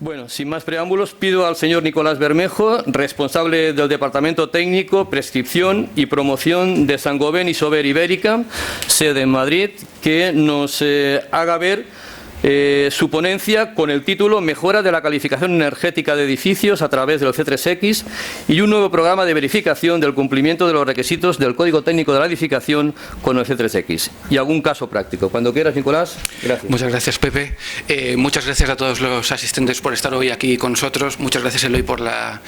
Bueno, sin más preámbulos, pido al señor Nicolás Bermejo, responsable del Departamento Técnico, Prescripción y Promoción de Saint-Gobain y Sober Ibérica, sede en Madrid, que nos haga ver su ponencia con el título Mejora de la calificación energética de edificios a través del C3X y un nuevo programa de verificación del cumplimiento de los requisitos del Código Técnico de la Edificación con el C3X. Y algún caso práctico. Cuando quieras, Nicolás. Gracias. Muchas gracias, Pepe. Muchas gracias a todos los asistentes por estar hoy aquí con nosotros. Muchas gracias, Eloy, por la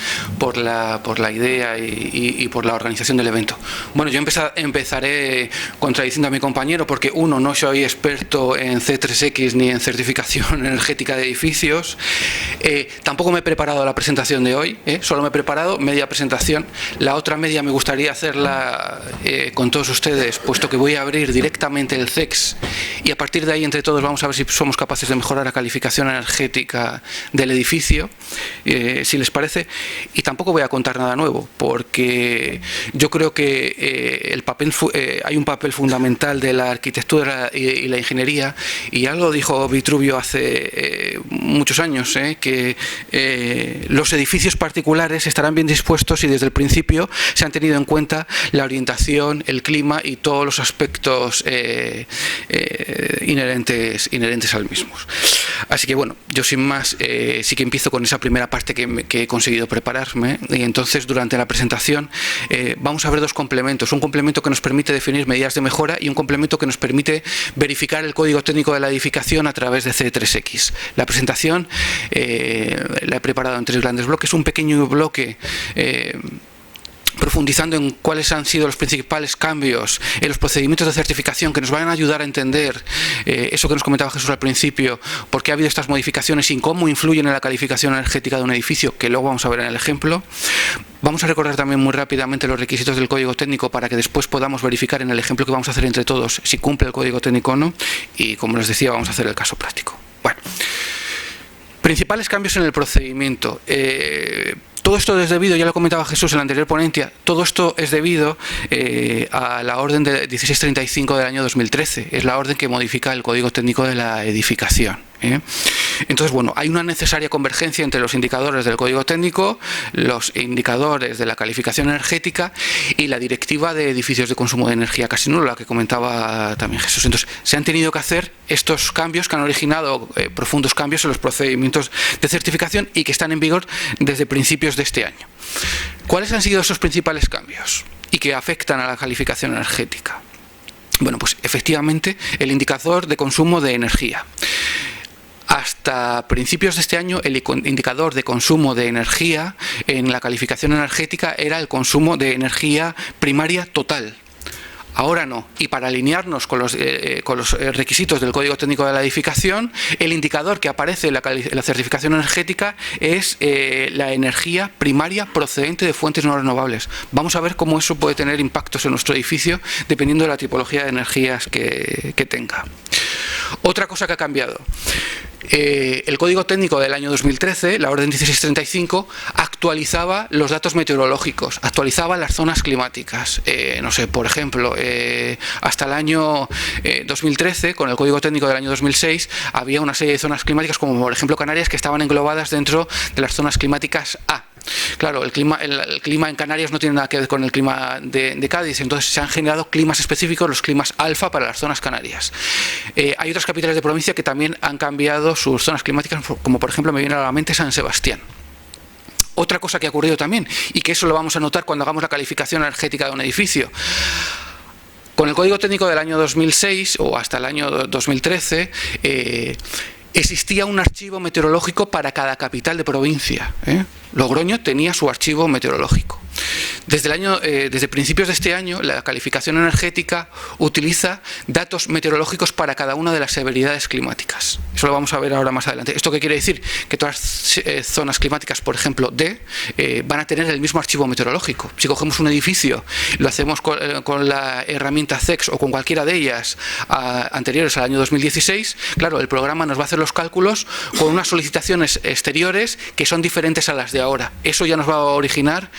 idea y por la organización del evento. Bueno, yo empezaré contradiciendo a mi compañero porque, uno, no soy experto en C3X ni en certificación energética de edificios. Tampoco me he preparado la presentación de hoy, solo me he preparado media presentación. La otra media me gustaría hacerla con todos ustedes, puesto que voy a abrir directamente el CEX y a partir de ahí entre todos vamos a ver si somos capaces de mejorar la calificación energética del edificio, si les parece. Y tampoco voy a contar nada nuevo, porque yo creo que hay un papel fundamental de la arquitectura y la ingeniería, y ya lo dijo Vitruvio hace muchos años, que los edificios particulares estarán bien dispuestos si desde el principio se han tenido en cuenta la orientación, el clima y todos los aspectos inherentes al mismo. Así que bueno, yo sin más sí que empiezo con esa primera parte que he conseguido prepararme, y entonces durante la presentación vamos a ver dos complementos: un complemento que nos permite definir medidas de mejora y un complemento que nos permite verificar el código técnico de la edificación a través de C3X. La presentación la he preparado en tres grandes bloques. Un pequeño bloque profundizando en cuáles han sido los principales cambios en los procedimientos de certificación que nos van a ayudar a entender eso que nos comentaba Jesús al principio, por qué ha habido estas modificaciones y cómo influyen en la calificación energética de un edificio, que luego vamos a ver en el ejemplo. Vamos a recordar también muy rápidamente los requisitos del código técnico para que después podamos verificar en el ejemplo que vamos a hacer entre todos si cumple el código técnico o no, y como les decía, vamos a hacer el caso práctico. Bueno, principales cambios en el procedimiento. Todo esto es debido, ya lo comentaba Jesús en la anterior ponencia, todo esto es debido a la orden de 1635 del año 2013, es la orden que modifica el Código Técnico de la Edificación. Entonces, bueno, hay una necesaria convergencia entre los indicadores del Código Técnico, los indicadores de la calificación energética y la Directiva de Edificios de Consumo de Energía casi nulo, la que comentaba también Jesús. Entonces, se han tenido que hacer estos cambios que han originado profundos cambios en los procedimientos de certificación y que están en vigor desde principios de este año. ¿Cuáles han sido esos principales cambios y que afectan a la calificación energética? Bueno, pues efectivamente el indicador de consumo de energía. Hasta principios de este año el indicador de consumo de energía en la calificación energética era el consumo de energía primaria total. Ahora no, y para alinearnos con los requisitos del Código Técnico de la Edificación, el indicador que aparece en la certificación energética es la energía primaria procedente de fuentes no renovables. Vamos a ver cómo eso puede tener impactos en nuestro edificio dependiendo de la tipología de energías que tenga. Otra cosa que ha cambiado. El Código Técnico del año 2013, la orden 1635, actualizaba los datos meteorológicos, actualizaba las zonas climáticas. No sé, por ejemplo, hasta el año 2013, con el Código Técnico del año 2006, había una serie de zonas climáticas, como por ejemplo Canarias, que estaban englobadas dentro de las zonas climáticas A. Claro, el clima en Canarias no tiene nada que ver con el clima de Cádiz, entonces se han generado climas específicos, los climas alfa para las zonas canarias. Hay otras capitales de provincia que también han cambiado sus zonas climáticas, como por ejemplo me viene a la mente San Sebastián. Otra cosa que ha ocurrido también, y que eso lo vamos a notar cuando hagamos la calificación energética de un edificio. Con el Código Técnico del año 2006 o hasta el año 2013, existía un archivo meteorológico para cada capital de provincia. Logroño tenía su archivo meteorológico. Desde principios de este año, la calificación energética utiliza datos meteorológicos para cada una de las severidades climáticas. Eso lo vamos a ver ahora más adelante. ¿Esto qué quiere decir? Que todas las zonas climáticas, por ejemplo, D, van a tener el mismo archivo meteorológico. Si cogemos un edificio, lo hacemos con la herramienta CEX o con cualquiera de ellas anteriores al año 2016, claro, el programa nos va a hacer los cálculos con unas solicitaciones exteriores que son diferentes a las de ahora. Eso ya nos va a originar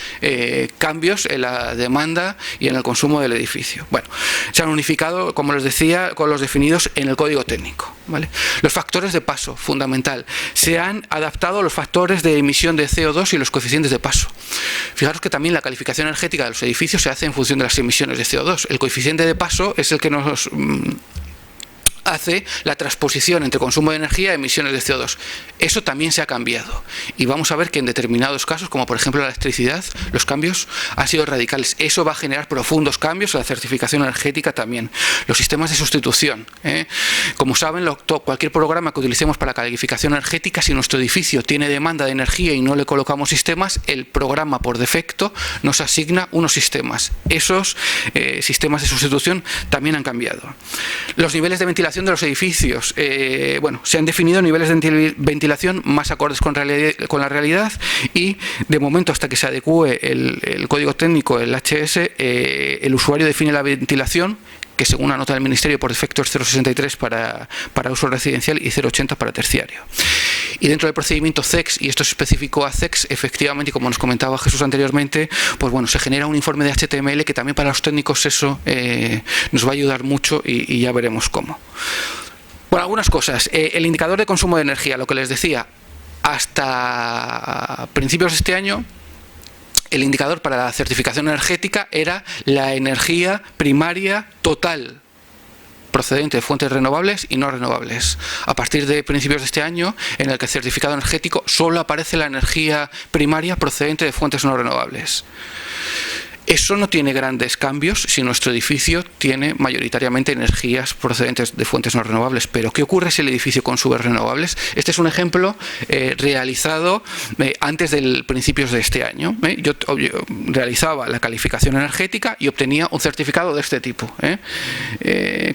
cambios en la demanda y en el consumo del edificio. Bueno, se han unificado, como les decía, con los definidos en el código técnico, ¿vale? Los factores de paso, fundamental. Se han adaptado los factores de emisión de CO2 y los coeficientes de paso. Fijaros que también la calificación energética de los edificios se hace en función de las emisiones de CO2. El coeficiente de paso es el que nos hace la transposición entre consumo de energía y emisiones de CO2. Eso también se ha cambiado. Y vamos a ver que en determinados casos, como por ejemplo la electricidad, los cambios han sido radicales. Eso va a generar profundos cambios en la certificación energética también. Los sistemas de sustitución. Como saben, cualquier programa que utilicemos para la calificación energética, si nuestro edificio tiene demanda de energía y no le colocamos sistemas, el programa por defecto nos asigna unos sistemas. Esos sistemas de sustitución también han cambiado. Los niveles de ventilación de los edificios, bueno, se han definido niveles de ventilación más acordes con la realidad y de momento hasta que se adecue el código técnico, el HS, el usuario define la ventilación, que según la nota del Ministerio por defecto es 0,63 para uso residencial y 0,80 para terciario. Y dentro del procedimiento CEX, y esto es específico a CEX, efectivamente, como nos comentaba Jesús anteriormente, pues bueno, se genera un informe de HTML que también para los técnicos eso nos va a ayudar mucho y ya veremos cómo. Bueno, algunas cosas. El indicador de consumo de energía, lo que les decía, hasta principios de este año, el indicador para la certificación energética era la energía primaria total procedente de fuentes renovables y no renovables. A partir de principios de este año, en el que el certificado energético solo aparece la energía primaria procedente de fuentes no renovables. Eso no tiene grandes cambios si nuestro edificio tiene mayoritariamente energías procedentes de fuentes no renovables. Pero ¿qué ocurre si el edificio consume renovables? Este es un ejemplo realizado antes de principios de este año. Yo realizaba la calificación energética y obtenía un certificado de este tipo.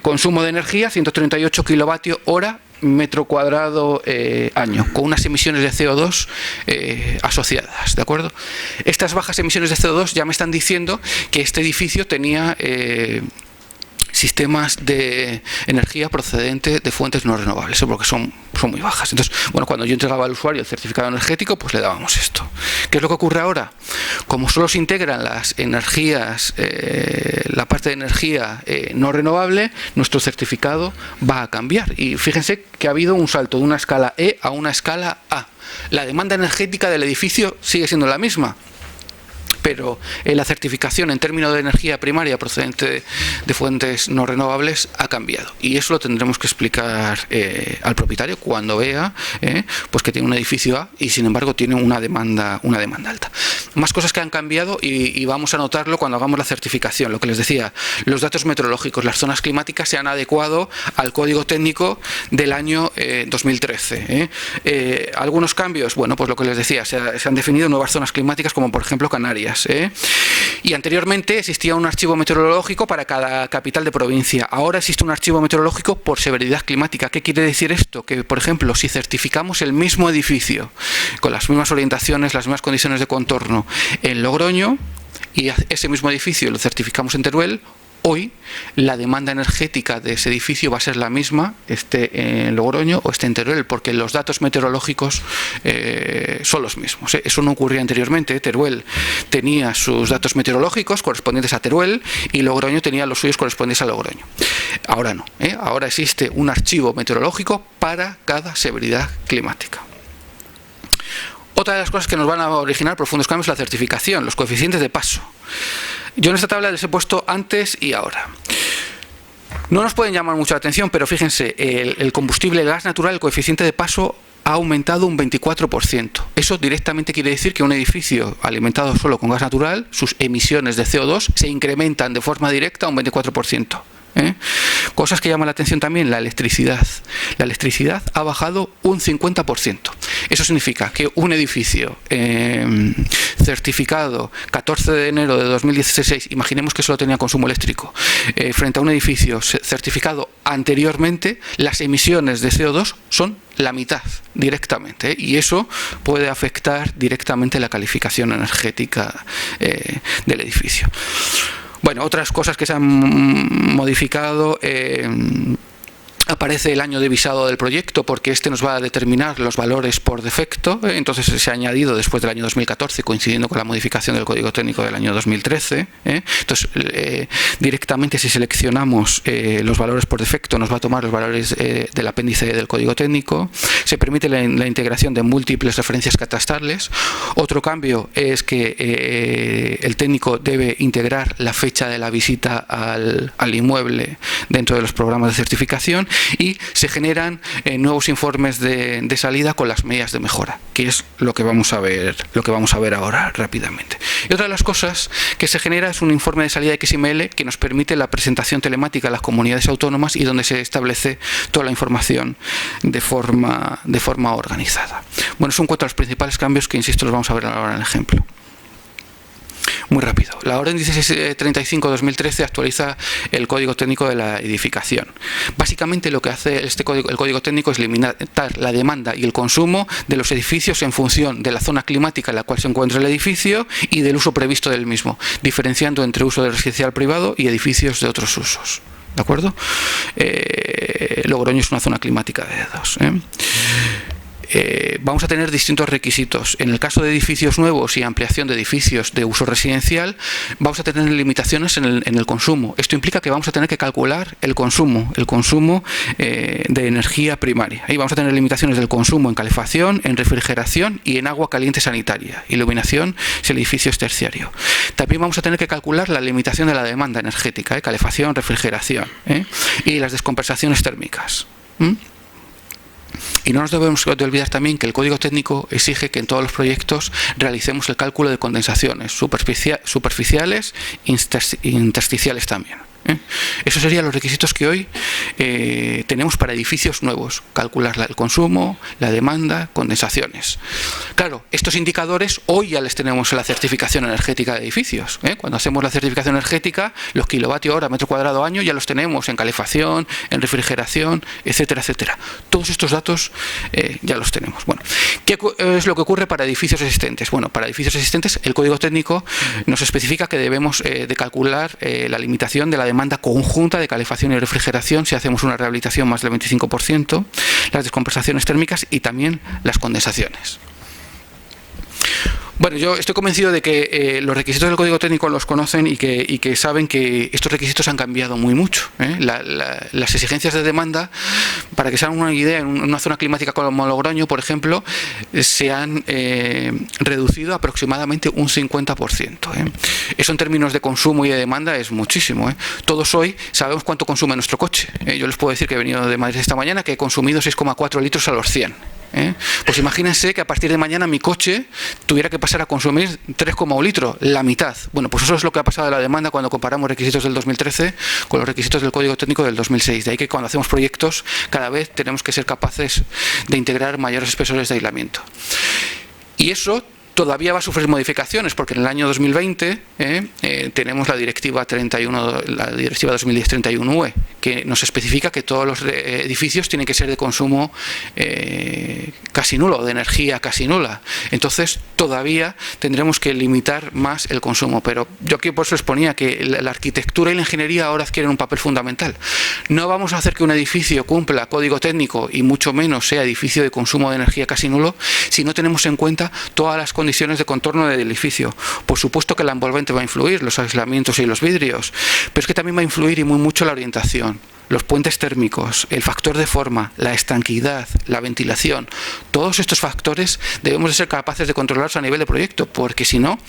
Consumo de energía, 138 kilovatios hora metro cuadrado año, con unas emisiones de CO2 asociadas, ¿de acuerdo? Estas bajas emisiones de CO2 ya me están diciendo que este edificio tenía sistemas de energía procedente de fuentes no renovables, porque son muy bajas. Entonces, bueno, cuando yo entregaba al usuario el certificado energético, pues le dábamos esto. ¿Qué es lo que ocurre ahora? Como solo se integran las energías, la parte de energía no renovable, nuestro certificado va a cambiar. Y fíjense que ha habido un salto de una escala E a una escala A. La demanda energética del edificio sigue siendo la misma, pero la certificación en términos de energía primaria procedente de fuentes no renovables ha cambiado, y eso lo tendremos que explicar al propietario cuando vea pues que tiene un edificio A y sin embargo tiene una demanda alta. Más cosas que han cambiado y vamos a notarlo cuando hagamos la certificación. Lo que les decía, los datos meteorológicos, las zonas climáticas se han adecuado al código técnico del año 2013. Algunos cambios, bueno, pues lo que les decía, se han definido nuevas zonas climáticas como por ejemplo Canarias. Y anteriormente existía un archivo meteorológico para cada capital de provincia. Ahora existe un archivo meteorológico por severidad climática. ¿Qué quiere decir esto? Que, por ejemplo, si certificamos el mismo edificio con las mismas orientaciones, las mismas condiciones de contorno en Logroño y ese mismo edificio lo certificamos en Teruel, hoy la demanda energética de ese edificio va a ser la misma, esté en Logroño o esté en Teruel, porque los datos meteorológicos son los mismos. Eso no ocurría anteriormente. Teruel tenía sus datos meteorológicos correspondientes a Teruel y Logroño tenía los suyos correspondientes a Logroño. Ahora no. Ahora existe un archivo meteorológico para cada severidad climática. Otra de las cosas que nos van a originar profundos cambios es la certificación, los coeficientes de paso. Yo en esta tabla les he puesto antes y ahora. No nos pueden llamar mucho la atención, pero fíjense, el combustible, el gas natural, el coeficiente de paso ha aumentado un 24%. Eso directamente quiere decir que un edificio alimentado solo con gas natural, sus emisiones de CO2 se incrementan de forma directa un 24%. Cosas que llaman la atención también, la electricidad. La electricidad ha bajado un 50%. Eso significa que un edificio certificado 14 de enero de 2016, imaginemos que solo tenía consumo eléctrico, frente a un edificio certificado anteriormente, las emisiones de CO2 son la mitad directamente, y eso puede afectar directamente la calificación energética del edificio. Bueno, otras cosas que se han modificado, aparece el año de visado del proyecto porque este nos va a determinar los valores por defecto, entonces se ha añadido después del año 2014 coincidiendo con la modificación del código técnico del año 2013. Entonces directamente si seleccionamos los valores por defecto nos va a tomar los valores del apéndice del código técnico. Se permite la integración de múltiples referencias catastrales. Otro cambio es que el técnico debe integrar la fecha de la visita al inmueble dentro de los programas de certificación. Y se generan nuevos informes de salida con las medidas de mejora, que es lo que vamos a ver ahora rápidamente. Y otra de las cosas que se genera es un informe de salida XML que nos permite la presentación telemática a las comunidades autónomas y donde se establece toda la información de forma organizada. Bueno, son 4 los principales cambios que, insisto, los vamos a ver ahora en el ejemplo. Muy rápido. La orden 1635-2013 actualiza el código técnico de la edificación. Básicamente lo que hace el código técnico es limitar la demanda y el consumo de los edificios en función de la zona climática en la cual se encuentra el edificio y del uso previsto del mismo, diferenciando entre uso de residencial privado y edificios de otros usos. ¿De acuerdo? Logroño es una zona climática de 2. Vamos a tener distintos requisitos. En el caso de edificios nuevos y ampliación de edificios de uso residencial, vamos a tener limitaciones en el consumo. Esto implica que vamos a tener que calcular el consumo de energía primaria. Ahí vamos a tener limitaciones del consumo en calefacción, en refrigeración y en agua caliente sanitaria. Iluminación si el edificio es terciario. También vamos a tener que calcular la limitación de la demanda energética, calefacción, refrigeración, y las descompensaciones térmicas. Y no nos debemos de olvidar también que el código técnico exige que en todos los proyectos realicemos el cálculo de condensaciones superficiales e intersticiales también. Esos serían los requisitos que hoy tenemos para edificios nuevos: calcular el consumo, la demanda, condensaciones. Claro, estos indicadores hoy ya les tenemos en la certificación energética de edificios. Cuando hacemos la certificación energética, los kilovatios hora metro cuadrado año ya los tenemos en calefacción, en refrigeración, etcétera, etcétera. Todos estos datos ya los tenemos. Bueno, ¿qué es lo que ocurre para edificios existentes? Bueno, para edificios existentes el código técnico nos especifica que debemos de calcular la limitación de la demanda conjunta de calefacción y refrigeración si hacemos una rehabilitación más del 25%, las descompensaciones térmicas y también las condensaciones. Bueno, yo estoy convencido de que los requisitos del código técnico los conocen y que saben que estos requisitos han cambiado muy mucho. Las exigencias de demanda, para que se hagan una idea, en una zona climática como Logroño, por ejemplo, se han reducido aproximadamente un 50%. Eso en términos de consumo y de demanda es muchísimo. Todos hoy sabemos cuánto consume nuestro coche. Yo les puedo decir que he venido de Madrid esta mañana que he consumido 6,4 litros a los 100. Pues imagínense que a partir de mañana mi coche tuviera que pasar a consumir 3,1 litros, la mitad. Bueno, pues eso es lo que ha pasado de la demanda cuando comparamos requisitos del 2013 con los requisitos del Código Técnico del 2006. De ahí que cuando hacemos proyectos cada vez tenemos que ser capaces de integrar mayores espesores de aislamiento. Y eso todavía va a sufrir modificaciones porque en el año 2020 tenemos la directiva 2010-31UE que nos especifica que todos los edificios tienen que ser de consumo casi nulo, de energía casi nula. Entonces todavía tendremos que limitar más el consumo, pero yo aquí por eso exponía que la arquitectura y la ingeniería ahora adquieren un papel fundamental. No vamos a hacer que un edificio cumpla código técnico y mucho menos sea edificio de consumo de energía casi nulo si no tenemos en cuenta todas las condiciones de contorno del edificio. Por supuesto que la envolvente va a influir, los aislamientos y los vidrios, pero es que también va a influir y muy mucho la orientación, los puentes térmicos, el factor de forma, la estanquidad, la ventilación. Todos estos factores debemos de ser capaces de controlarlos a nivel de proyecto, porque si no,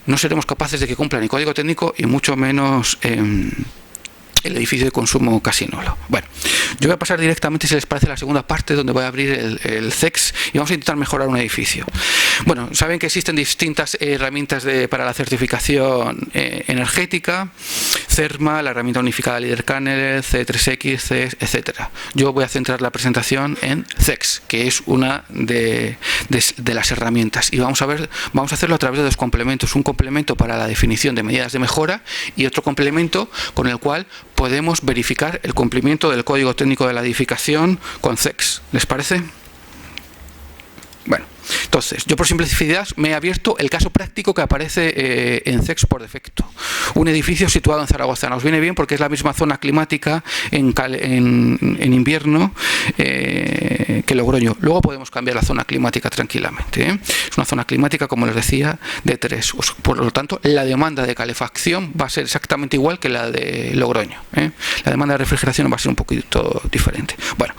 no seremos capaces de que cumpla ni código técnico y mucho menos el edificio de consumo casi nulo. Bueno, yo voy a pasar directamente, si les parece, a la segunda parte donde voy a abrir el CEX y vamos a intentar mejorar un edificio. Bueno, saben que existen distintas herramientas para la certificación energética: CERMA, la herramienta unificada LeaderCanner, C3X, etcétera. Yo voy a centrar la presentación en CEX, que es una de las herramientas, y vamos a hacerlo a través de dos complementos: un complemento para la definición de medidas de mejora y otro complemento con el cual podemos verificar el cumplimiento del código técnico de la edificación con CEX. ¿Les parece? Bueno, Entonces, yo por simplicidad me he abierto el caso práctico que aparece en CEX por defecto. Un edificio situado en Zaragoza. Nos viene bien porque es la misma zona climática en invierno que Logroño. Luego podemos cambiar la zona climática tranquilamente, ¿eh? Es una zona climática, como les decía, de 3. Por lo tanto, la demanda de calefacción va a ser exactamente igual que la de Logroño, ¿eh? La demanda de refrigeración va a ser un poquito diferente. Bueno,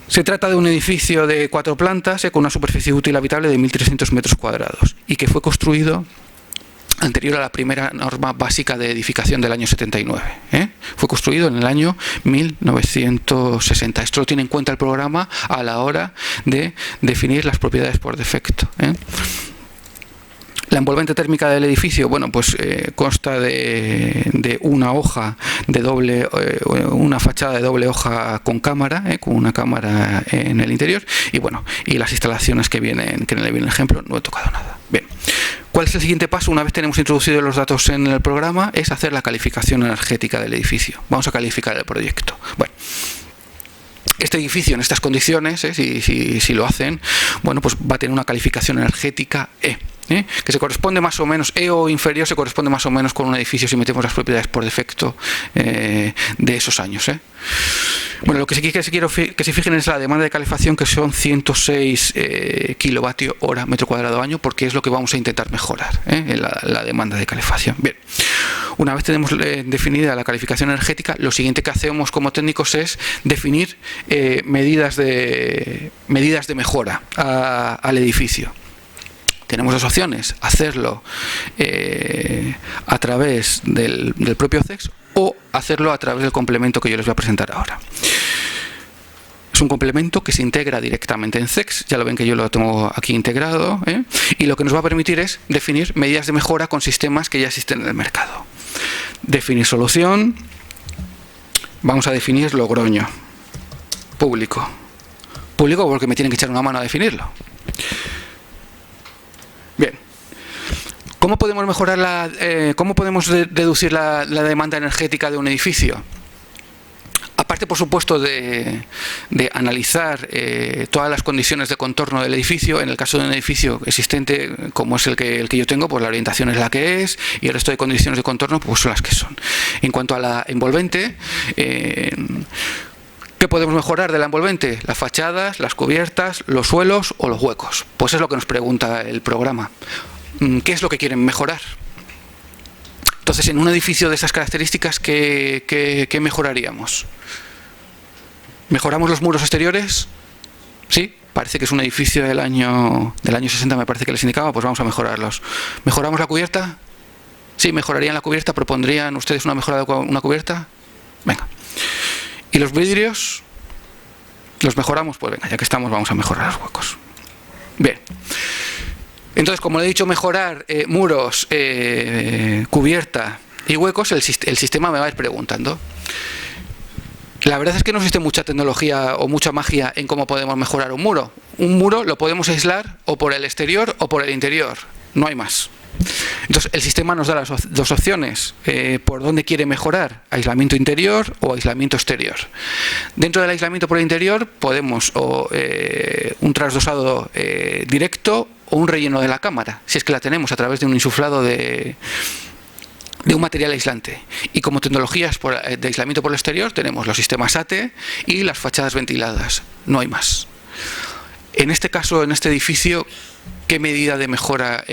se trata de un edificio de 4 plantas con una superficie útil habitable de 1.300 metros cuadrados y que fue construido anterior a la primera norma básica de edificación del año 79. Fue construido en el año 1960. Esto lo tiene en cuenta el programa a la hora de definir las propiedades por defecto. La envolvente térmica del edificio, bueno, pues consta de una hoja de doble, una fachada de doble hoja con cámara, con una cámara en el interior, y bueno, y las instalaciones que vienen, que en el ejemplo no he tocado nada. Bien. ¿Cuál es el siguiente paso? Una vez tenemos introducido los datos en el programa, es hacer la calificación energética del edificio. Vamos a calificar el proyecto. Bueno, este edificio en estas condiciones, si lo hacen, bueno, pues va a tener una calificación energética E. Que se corresponde más o menos, E o inferior, se corresponde más o menos con un edificio si metemos las propiedades por defecto de esos años. Bueno, lo que sí que quiero que se fijen es la demanda de calefacción, que son 106 kilovatios hora metro cuadrado año, porque es lo que vamos a intentar mejorar, la demanda de calefacción. Bien, una vez tenemos definida la calificación energética, lo siguiente que hacemos como técnicos es definir medidas de mejora al edificio. Tenemos dos opciones: hacerlo a través del propio CEX o hacerlo a través del complemento que yo les voy a presentar ahora. Es un complemento que se integra directamente en CEX, ya lo ven que yo lo tengo aquí integrado, y lo que nos va a permitir es definir medidas de mejora con sistemas que ya existen en el mercado. Definir solución, vamos a definir Logroño, público porque me tienen que echar una mano a definirlo. Bien, ¿cómo podemos mejorar cómo podemos deducir la demanda energética de un edificio? Aparte, por supuesto, de analizar todas las condiciones de contorno del edificio, en el caso de un edificio existente como es el que yo tengo, pues la orientación es la que es y el resto de condiciones de contorno pues son las que son. En cuanto a la envolvente, ¿qué podemos mejorar de la envolvente? Las fachadas, las cubiertas, los suelos o los huecos. Pues es lo que nos pregunta el programa. ¿Qué es lo que quieren mejorar? Entonces, en un edificio de esas características, ¿qué mejoraríamos? ¿Mejoramos los muros exteriores? Sí, parece que es un edificio del año 60, me parece que les indicaba, pues vamos a mejorarlos. ¿Mejoramos la cubierta? Sí, mejorarían la cubierta. ¿Propondrían ustedes una mejora de una cubierta? Venga. ¿Y los vidrios? ¿Los mejoramos? Pues venga, ya que estamos, vamos a mejorar los huecos. Bien. Entonces, como le he dicho, mejorar muros, cubierta y huecos, el sistema me va a ir preguntando. La verdad es que no existe mucha tecnología o mucha magia en cómo podemos mejorar un muro. Un muro lo podemos aislar o por el exterior o por el interior. No hay más. Entonces, el sistema nos da las dos opciones. ¿Por dónde quiere mejorar? ¿Aislamiento interior o aislamiento exterior? Dentro del aislamiento por el interior podemos un trasdosado directo o un relleno de la cámara, si es que la tenemos a través de un insuflado de un material aislante. Y como tecnologías de aislamiento por el exterior tenemos los sistemas ATE y las fachadas ventiladas. No hay más. En este caso, en este edificio, ¿qué medida de mejora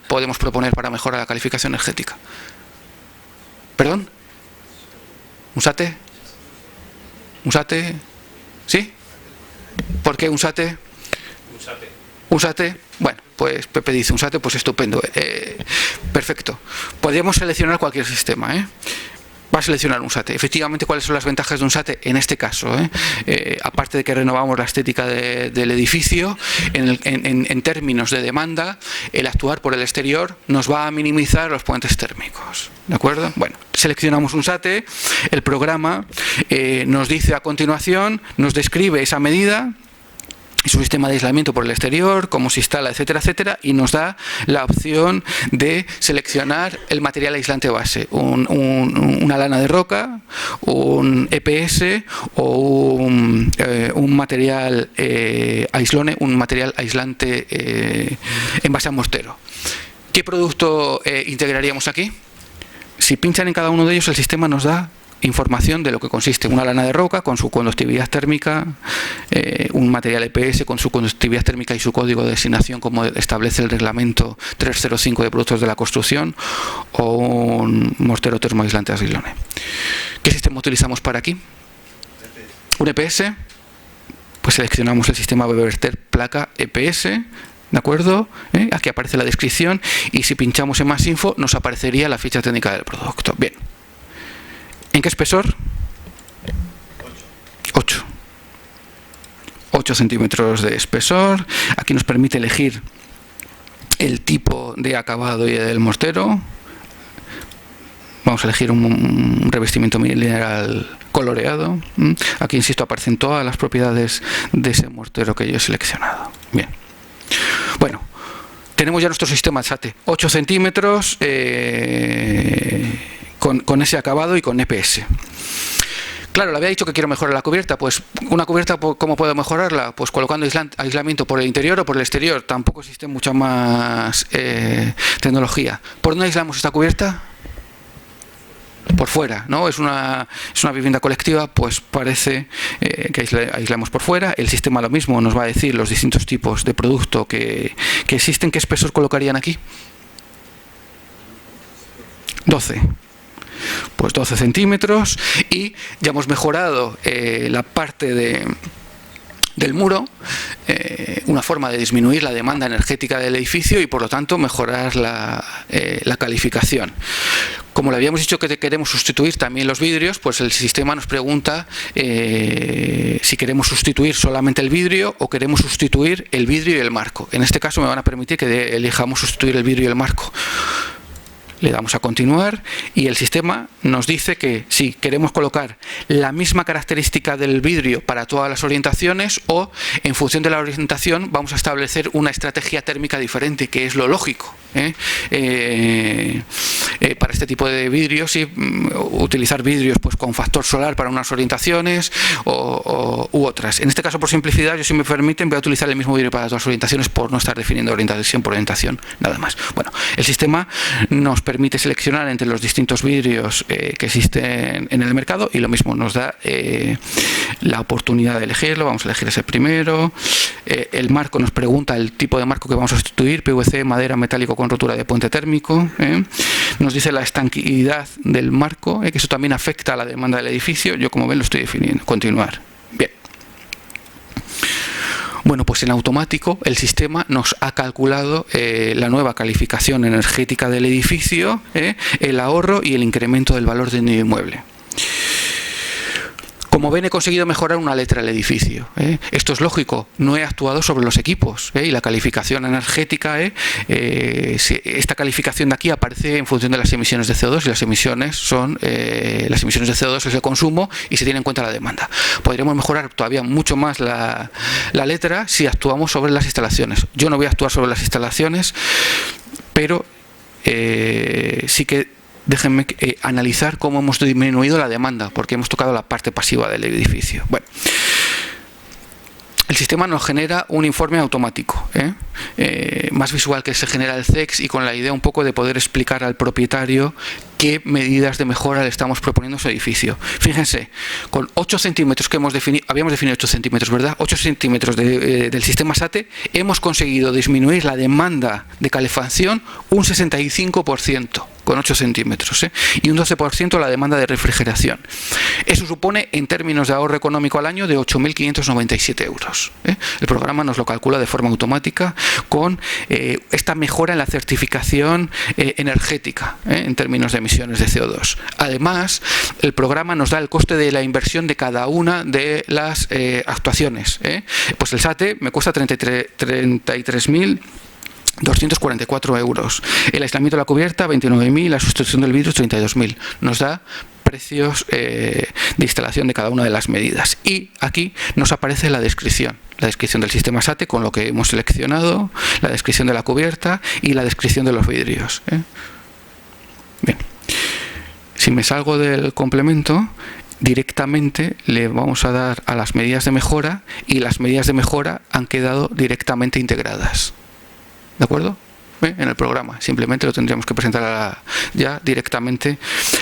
podemos proponer para mejorar la calificación energética? ¿Perdón? ¿Un SATE? ¿Un SATE? ¿Sí? ¿Por qué un SATE? ¿Un SATE? Bueno, pues Pepe dice un SATE, pues estupendo. Perfecto. Podríamos seleccionar cualquier sistema, Va a seleccionar un SATE. Efectivamente, ¿cuáles son las ventajas de un SATE? En este caso, aparte de que renovamos la estética del edificio, en términos de demanda, el actuar por el exterior nos va a minimizar los puentes térmicos. ¿De acuerdo? Bueno, seleccionamos un SATE, el programa nos dice a continuación, nos describe esa medida. es un sistema de aislamiento por el exterior, cómo se instala, etcétera, etcétera, y nos da la opción de seleccionar el material aislante base, una lana de roca, un EPS o un material aislone, un material aislante en base a mortero. ¿Qué producto integraríamos aquí? Si pinchan en cada uno de ellos, el sistema nos da información de lo que consiste una lana de roca con su conductividad térmica, un material EPS con su conductividad térmica y su código de designación como establece el reglamento 305 de productos de la construcción, o un mortero termoaislante aislone. ¿Qué sistema utilizamos para aquí? Un EPS. Pues seleccionamos el sistema Weber-Ter placa EPS, ¿de acuerdo? Aquí aparece la descripción y si pinchamos en más info nos aparecería la ficha técnica del producto. Bien. ¿En qué espesor? 8 centímetros de espesor. Aquí nos permite elegir el tipo de acabado y del mortero. Vamos a elegir un revestimiento mineral coloreado. Aquí, insisto, aparecen todas las propiedades de ese mortero que yo he seleccionado. Bien. Bueno, tenemos ya nuestro sistema SATE. 8 centímetros con ese acabado y con EPS. Claro, le había dicho que quiero mejorar la cubierta. Pues una cubierta, ¿cómo puedo mejorarla? Pues colocando aislamiento por el interior o por el exterior. Tampoco existe mucha más tecnología. ¿Por dónde aislamos esta cubierta? Por fuera, ¿no? Es una vivienda colectiva, pues parece que aislamos por fuera. El sistema lo mismo, nos va a decir los distintos tipos de producto que existen. ¿Qué espesor colocarían aquí? 12. Pues 12 centímetros y ya hemos mejorado la parte del muro, una forma de disminuir la demanda energética del edificio y por lo tanto mejorar la calificación. Como le habíamos dicho que queremos sustituir también los vidrios, pues el sistema nos pregunta si queremos sustituir solamente el vidrio o queremos sustituir el vidrio y el marco. En este caso me van a permitir que elijamos sustituir el vidrio y el marco. Le damos a continuar y el sistema nos dice que si queremos colocar la misma característica del vidrio para todas las orientaciones o en función de la orientación vamos a establecer una estrategia térmica diferente, que es lo lógico. Para este tipo de vidrios y utilizar vidrios pues con factor solar para unas orientaciones u otras. En este caso, por simplicidad, yo, si me permiten, voy a utilizar el mismo vidrio para todas las orientaciones por no estar definiendo orientación por orientación, nada más. Bueno, el sistema nos permite seleccionar entre los distintos vidrios que existen en el mercado y lo mismo nos da la oportunidad de elegirlo. Vamos a elegir ese primero. El marco nos pregunta el tipo de marco que vamos a sustituir: PVC, madera, metálico con rotura de puente térmico. Nos dice la estanquidad del marco, que eso también afecta a la demanda del edificio. Yo, como ven, lo estoy definiendo. Continuar. Bien. Bueno, pues en automático el sistema nos ha calculado la nueva calificación energética del edificio, el ahorro y el incremento del valor del inmueble. Como ven, he conseguido mejorar una letra del edificio. Esto es lógico, no he actuado sobre los equipos. Y la calificación energética, esta calificación de aquí aparece en función de las emisiones de CO2 y las emisiones son las emisiones de CO2 es el consumo y se tiene en cuenta la demanda. Podríamos mejorar todavía mucho más la letra si actuamos sobre las instalaciones. Yo no voy a actuar sobre las instalaciones, pero sí que déjenme analizar cómo hemos disminuido la demanda, porque hemos tocado la parte pasiva del edificio. Bueno, el sistema nos genera un informe automático, más visual que se genera el CEX y con la idea un poco de poder explicar al propietario qué medidas de mejora le estamos proponiendo a su edificio. Fíjense, con 8 centímetros que hemos definido, habíamos definido 8 centímetros, ¿verdad? 8 centímetros del sistema SATE, hemos conseguido disminuir la demanda de calefacción un 65%. Con 8 centímetros, y un 12% la demanda de refrigeración. Eso supone, en términos de ahorro económico al año, de 8.597 euros. El programa nos lo calcula de forma automática con esta mejora en la certificación energética, en términos de emisiones de CO2. Además, el programa nos da el coste de la inversión de cada una de las actuaciones. Pues el SATE me cuesta 33.244 euros. El aislamiento de la cubierta, 29.000. La sustitución del vidrio, 32.000. Nos da precios de instalación de cada una de las medidas. Y aquí nos aparece la descripción la descripción del sistema SATE con lo que hemos seleccionado, la descripción de la cubierta y la descripción de los vidrios. Bien. Si me salgo del complemento, directamente le vamos a dar a las medidas de mejora y las medidas de mejora han quedado directamente integradas. ¿De acuerdo? En el programa, simplemente lo tendríamos que presentar ya directamente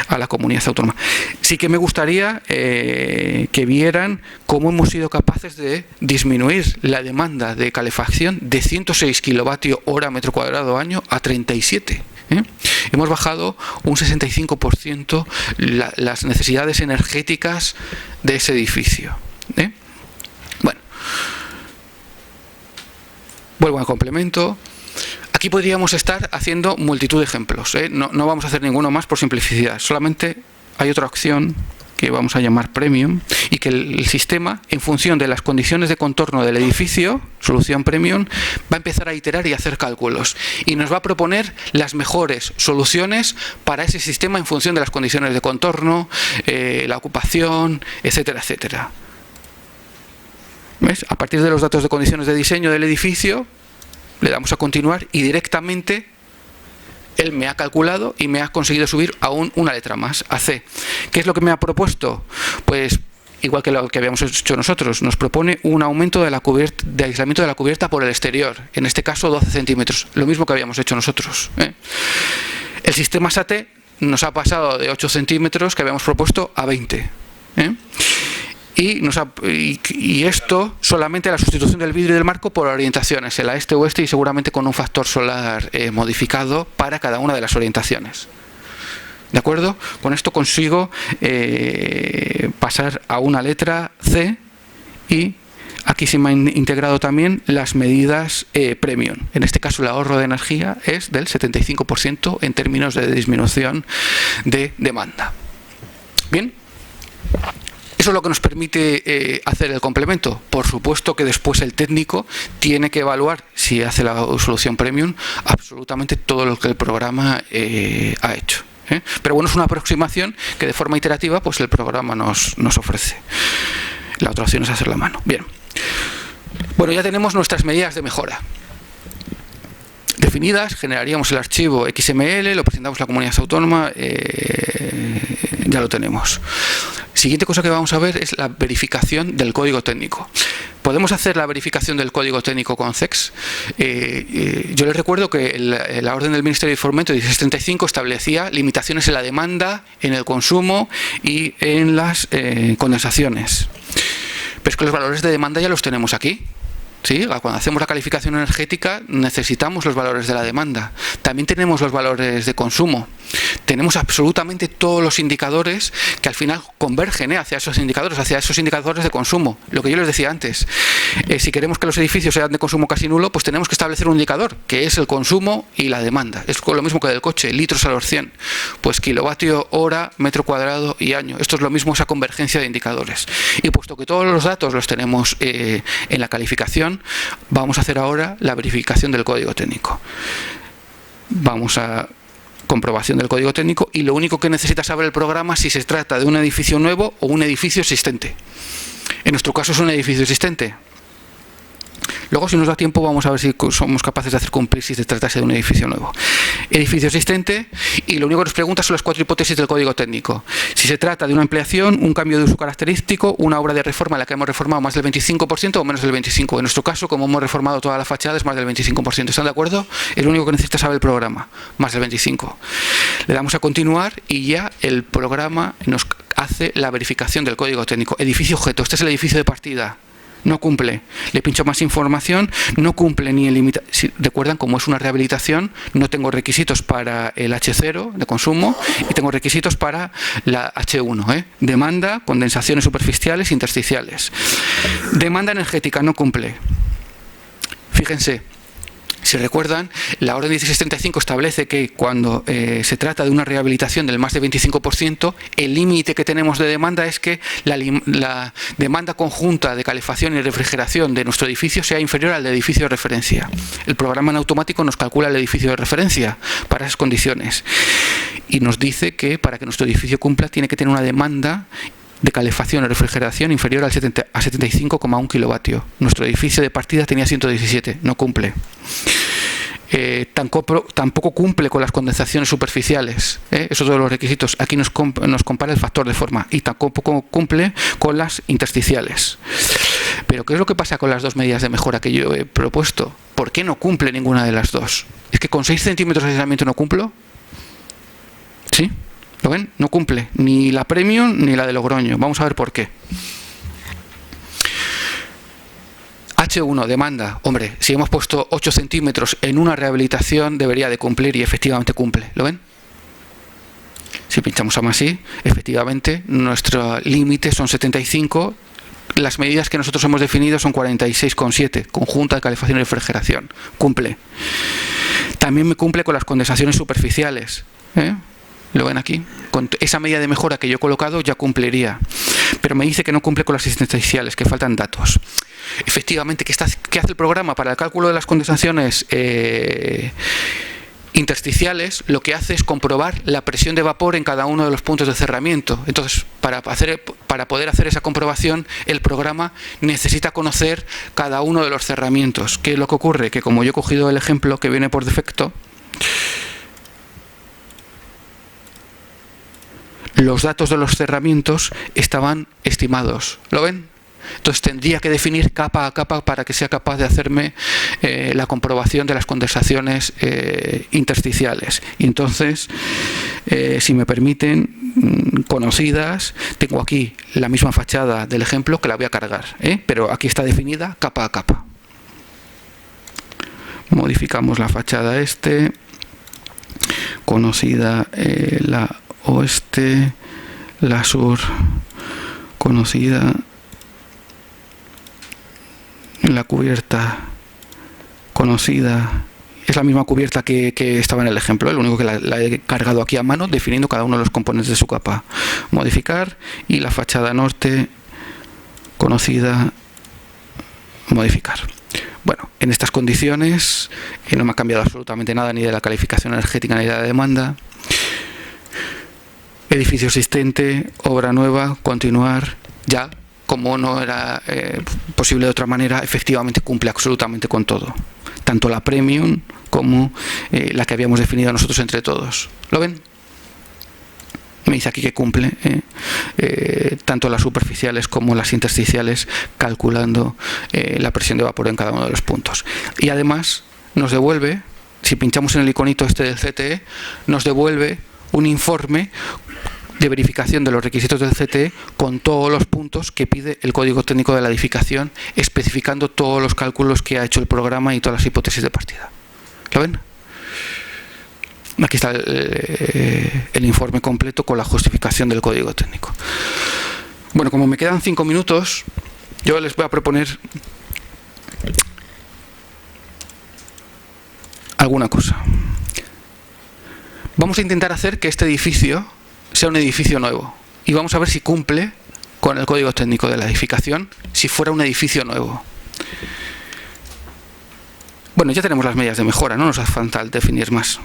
a la comunidad autónoma. Sí que me gustaría que vieran cómo hemos sido capaces de disminuir la demanda de calefacción de 106 kWh metro cuadrado año a 37. Hemos bajado un 65% las necesidades energéticas de ese edificio. Bueno, vuelvo al complemento. Aquí podríamos estar haciendo multitud de ejemplos. No vamos a hacer ninguno más por simplicidad. Solamente hay otra opción que vamos a llamar Premium y que el sistema, en función de las condiciones de contorno del edificio, solución Premium, va a empezar a iterar y hacer cálculos. Y nos va a proponer las mejores soluciones para ese sistema en función de las condiciones de contorno, la ocupación, etcétera, etcétera. ¿Ves? A partir de los datos de condiciones de diseño del edificio, le damos a continuar y directamente él me ha calculado y me ha conseguido subir aún una letra más, a C. ¿Qué es lo que me ha propuesto? Pues igual que lo que habíamos hecho nosotros, nos propone un aumento de aislamiento de la cubierta por el exterior, en este caso 12 centímetros, lo mismo que habíamos hecho nosotros. El sistema SATE nos ha pasado de 8 centímetros que habíamos propuesto a 20. Y esto solamente la sustitución del vidrio y del marco por orientaciones, el a este-oeste y seguramente con un factor solar modificado para cada una de las orientaciones. ¿De acuerdo? Con esto consigo pasar a una letra C y aquí se me han integrado también las medidas Premium. En este caso el ahorro de energía es del 75% en términos de disminución de demanda. Bien. Eso es lo que nos permite hacer el complemento. Por supuesto que después el técnico tiene que evaluar, si hace la solución Premium, absolutamente todo lo que el programa ha hecho. Pero bueno, es una aproximación que de forma iterativa pues el programa nos ofrece. La otra opción es hacerlo a mano. Bien. Bueno, ya tenemos nuestras medidas de mejora definidas, generaríamos el archivo XML, lo presentamos a la comunidad autónoma, ya lo tenemos. Siguiente cosa que vamos a ver es la verificación del código técnico. ¿Podemos hacer la verificación del código técnico con CEX? Yo les recuerdo que la orden del Ministerio de Fomento 1635 establecía limitaciones en la demanda, en el consumo y en las condensaciones. Pero es que los valores de demanda ya los tenemos aquí. ¿Sí? Cuando hacemos la calificación energética necesitamos los valores de la demanda. También tenemos los valores de consumo. Tenemos absolutamente todos los indicadores que al final convergen hacia esos indicadores de consumo. Lo que yo les decía antes, si queremos que los edificios sean de consumo casi nulo, pues tenemos que establecer un indicador, que es el consumo y la demanda. Es lo mismo que del coche, litros a los 100. Pues kilovatio hora, metro cuadrado y año. Esto es lo mismo, esa convergencia de indicadores. Y puesto que todos los datos los tenemos en la calificación, vamos a hacer ahora la verificación del código técnico. Vamos a comprobación del código técnico y lo único que necesita saber el programa es si se trata de un edificio nuevo o un edificio existente. En nuestro caso es un edificio existente. Luego, si nos da tiempo, vamos a ver si somos capaces de hacer cumplir si se tratase de un edificio nuevo. Edificio existente, y lo único que nos pregunta son las 4 hipótesis del código técnico. Si se trata de una ampliación, un cambio de uso característico, una obra de reforma en la que hemos reformado más del 25% o menos del 25%. En nuestro caso, como hemos reformado toda la fachada, es más del 25%. ¿Están de acuerdo? Es lo único que necesita saber el programa, más del 25%. Le damos a continuar y ya el programa nos hace la verificación del código técnico. Edificio objeto, este es el edificio de partida. No cumple. Le pincho más información, no cumple ni el límite. Si recuerdan, como es una rehabilitación, no tengo requisitos para el H0 de consumo y tengo requisitos para la H1, demanda, condensaciones superficiales, intersticiales. Demanda energética no cumple. Fíjense. Si recuerdan, la orden 1635 establece que cuando se trata de una rehabilitación del más de 25%, el límite que tenemos de demanda es que la demanda conjunta de calefacción y refrigeración de nuestro edificio sea inferior al del edificio de referencia. El programa en automático nos calcula el edificio de referencia para esas condiciones y nos dice que para que nuestro edificio cumpla tiene que tener una demanda de calefacción y refrigeración inferior a 75,1 kilovatios. Nuestro edificio de partida tenía 117, no cumple. Tampoco cumple con las condensaciones superficiales, esos son los requisitos. Aquí nos compara el factor de forma, y tampoco cumple con las intersticiales. Pero ¿qué es lo que pasa con las dos medidas de mejora que yo he propuesto? ¿Por qué no cumple ninguna de las dos? ¿Es que con 6 centímetros de aislamiento no cumplo? ¿Sí? ¿Lo ven? No cumple ni la Premium ni la de Logroño. Vamos a ver por qué. H1, demanda. Hombre, si hemos puesto 8 centímetros en una rehabilitación, debería de cumplir, y efectivamente cumple. ¿Lo ven? Si pinchamos a más sí, efectivamente, nuestro límite son 75. Las medidas que nosotros hemos definido son 46,7, conjunta de calefacción y refrigeración. Cumple. También me cumple con las condensaciones superficiales. ¿Lo ven aquí? Con esa medida de mejora que yo he colocado ya cumpliría. Pero me dice que no cumple con las intersticiales, que faltan datos. Efectivamente, ¿qué hace el programa para el cálculo de las condensaciones intersticiales? Lo que hace es comprobar la presión de vapor en cada uno de los puntos de cerramiento. Entonces, para poder hacer esa comprobación, el programa necesita conocer cada uno de los cerramientos. ¿Qué es lo que ocurre? Que como yo he cogido el ejemplo que viene por defecto, los datos de los cerramientos estaban estimados. ¿Lo ven? Entonces tendría que definir capa a capa para que sea capaz de hacerme la comprobación de las condensaciones intersticiales. Y entonces, si me permiten, conocidas, tengo aquí la misma fachada del ejemplo que la voy a cargar, pero aquí está definida capa a capa. Modificamos la fachada conocida, la oeste, la sur, conocida, la cubierta conocida, es la misma cubierta que estaba en el ejemplo, lo único que la he cargado aquí a mano, definiendo cada uno de los componentes de su capa. Modificar, y la fachada norte, conocida, modificar. Bueno, en estas condiciones no me ha cambiado absolutamente nada, ni de la calificación energética ni de la demanda. Edificio existente, obra nueva, continuar, ya, como no era posible de otra manera, efectivamente cumple absolutamente con todo. Tanto la Premium como la que habíamos definido nosotros entre todos. ¿Lo ven? Me dice aquí que cumple tanto las superficiales como las intersticiales, calculando la presión de vapor en cada uno de los puntos. Y además nos devuelve, si pinchamos en el iconito del CTE, nos devuelve un informe de verificación de los requisitos del CTE con todos los puntos que pide el código técnico de la edificación, especificando todos los cálculos que ha hecho el programa y todas las hipótesis de partida. ¿Lo ven? Aquí está el informe completo con la justificación del código técnico. Bueno, como me quedan 5 minutos, yo les voy a proponer alguna cosa. Vamos a intentar hacer que este edificio sea un edificio nuevo y vamos a ver si cumple con el código técnico de la edificación si fuera un edificio nuevo. Bueno, ya tenemos las medidas de mejora, no nos hace falta definir más.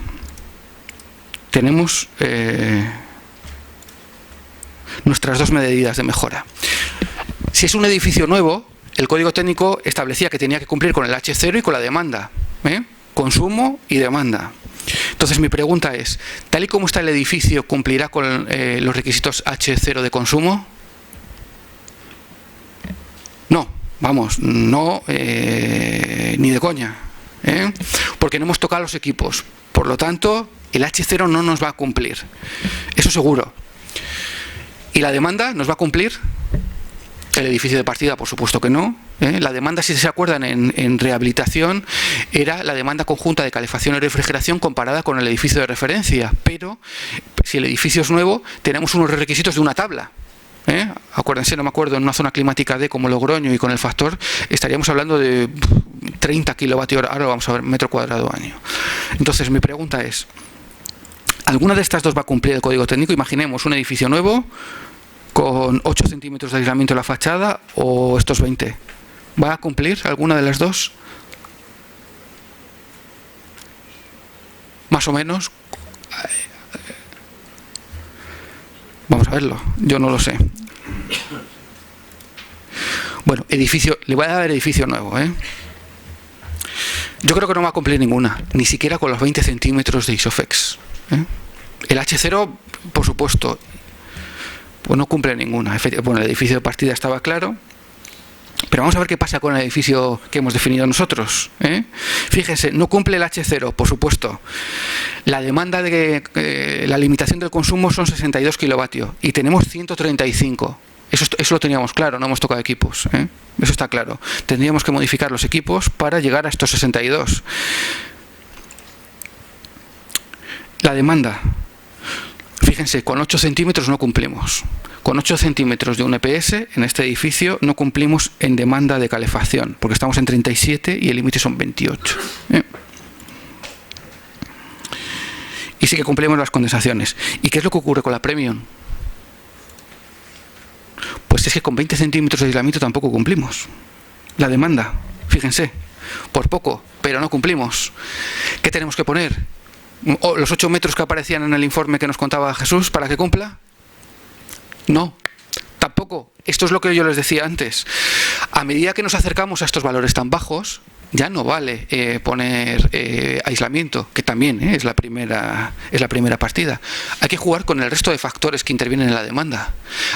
Tenemos nuestras dos medidas de mejora. Si es un edificio nuevo, el código técnico establecía que tenía que cumplir con el H0 y con la demanda, consumo y demanda. Entonces mi pregunta es, tal y como está el edificio, ¿cumplirá con los requisitos H0 de consumo? No, vamos, no, ni de coña, porque no hemos tocado los equipos. Por lo tanto, el H0 no nos va a cumplir, eso seguro. ¿Y la demanda nos va a cumplir? El edificio de partida, por supuesto que no. La demanda, si se acuerdan, en rehabilitación era la demanda conjunta de calefacción y refrigeración comparada con el edificio de referencia. Pero si el edificio es nuevo, tenemos unos requisitos de una tabla. Acuérdense, no me acuerdo, en una zona climática D como Logroño y con el factor, estaríamos hablando de 30 kilovatios hora. Ahora vamos a ver metro cuadrado año. Entonces mi pregunta es, ¿alguna de estas dos va a cumplir el código técnico? Imaginemos un edificio nuevo con 8 centímetros de aislamiento en la fachada o estos 20. ¿Va a cumplir alguna de las dos? Más o menos. Vamos a verlo. Yo no lo sé. Bueno, edificio, le voy a dar edificio nuevo, ¿eh? Yo creo que no va a cumplir ninguna, ni siquiera con los 20 centímetros de ISOFEX, ¿eh? El H0, por supuesto, pues no cumple ninguna. Bueno, el edificio de partida estaba claro, pero vamos a ver qué pasa con el edificio que hemos definido nosotros, ¿eh? Fíjense, no cumple el H0, por supuesto. La demanda de la limitación del consumo son 62 kilovatios y tenemos 135. Eso lo teníamos claro, no hemos tocado equipos, ¿eh? Eso está claro. Tendríamos que modificar los equipos para llegar a estos 62. La demanda. Fíjense, con 8 centímetros no cumplimos. Con 8 centímetros de un EPS en este edificio no cumplimos en demanda de calefacción, porque estamos en 37 y el límite son 28. Y sí que cumplimos las condensaciones. ¿Y qué es lo que ocurre con la Premium? Pues es que con 20 centímetros de aislamiento tampoco cumplimos. La demanda, fíjense, por poco, pero no cumplimos. ¿Qué tenemos que poner? ¿Los 8 metros que aparecían en el informe que nos contaba Jesús para que cumpla? No, tampoco. Esto es lo que yo les decía antes. A medida que nos acercamos a estos valores tan bajos, ya no vale poner aislamiento, que también es la primera partida. Hay que jugar con el resto de factores que intervienen en la demanda.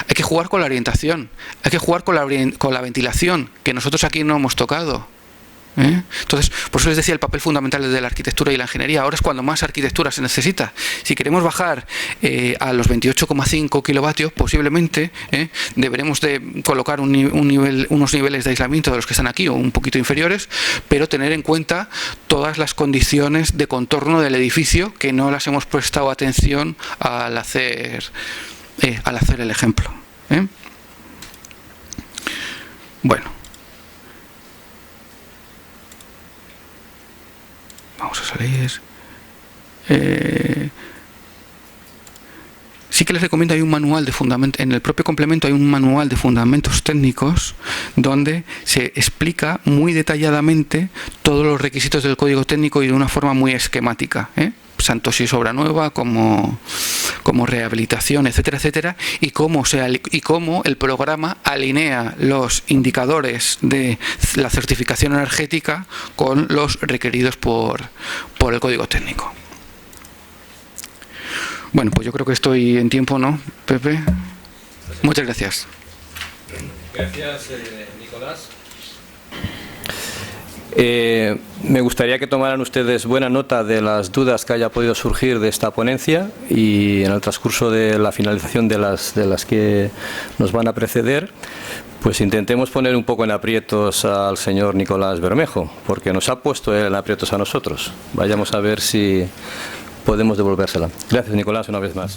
Hay que jugar con la orientación. Hay que jugar con la ventilación, que nosotros aquí no hemos tocado. Entonces, por eso les decía el papel fundamental de la arquitectura y la ingeniería. Ahora es cuando más arquitectura se necesita. Si queremos bajar a los 28,5 kilovatios, posiblemente deberemos de colocar unos niveles de aislamiento de los que están aquí o un poquito inferiores, pero tener en cuenta todas las condiciones de contorno del edificio que no las hemos prestado atención al hacer el ejemplo. Bueno. Vamos a salir. Sí que les recomiendo, hay un manual de fundamentos, en el propio complemento hay un manual de fundamentos técnicos donde se explica muy detalladamente todos los requisitos del código técnico y de una forma muy esquemática, tanto si es obra nueva como rehabilitación, etcétera, etcétera, y cómo el programa alinea los indicadores de la certificación energética con los requeridos por el código técnico. Bueno, pues yo creo que estoy en tiempo, ¿no, Pepe? Muchas gracias. Gracias, Nicolás. Me gustaría que tomaran ustedes buena nota de las dudas que haya podido surgir de esta ponencia y en el transcurso de la finalización de las que nos van a preceder, pues intentemos poner un poco en aprietos al señor Nicolás Bermejo, porque nos ha puesto él en aprietos a nosotros. Vayamos a ver si podemos devolvérsela. Gracias, Nicolás, una vez más.